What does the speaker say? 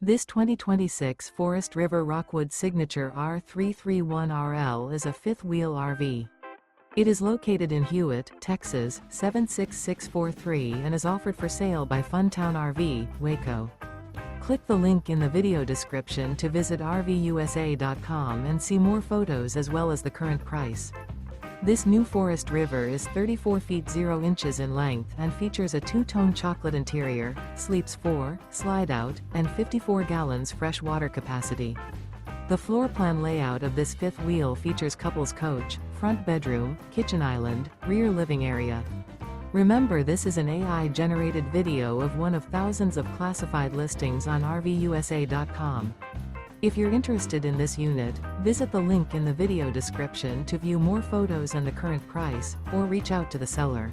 This 2026 Forest River Rockwood Signature R331RL is a fifth-wheel RV. It is located in Hewitt, Texas, 76643 and is offered for sale by Funtown RV, Waco. Click the link in the video description to visit RVUSA.com and see more photos as well as the current price. This new Forest River is 34 feet 0 inches in length and features a two-tone chocolate interior, sleeps 4, slide-out, and 54 gallons fresh water capacity. The floor plan layout of this fifth wheel features couples coach, front bedroom, kitchen island, rear living area. Remember, this is an AI-generated video of one of thousands of classified listings on RVUSA.com. If you're interested in this unit, visit the link in the video description to view more photos and the current price, or reach out to the seller.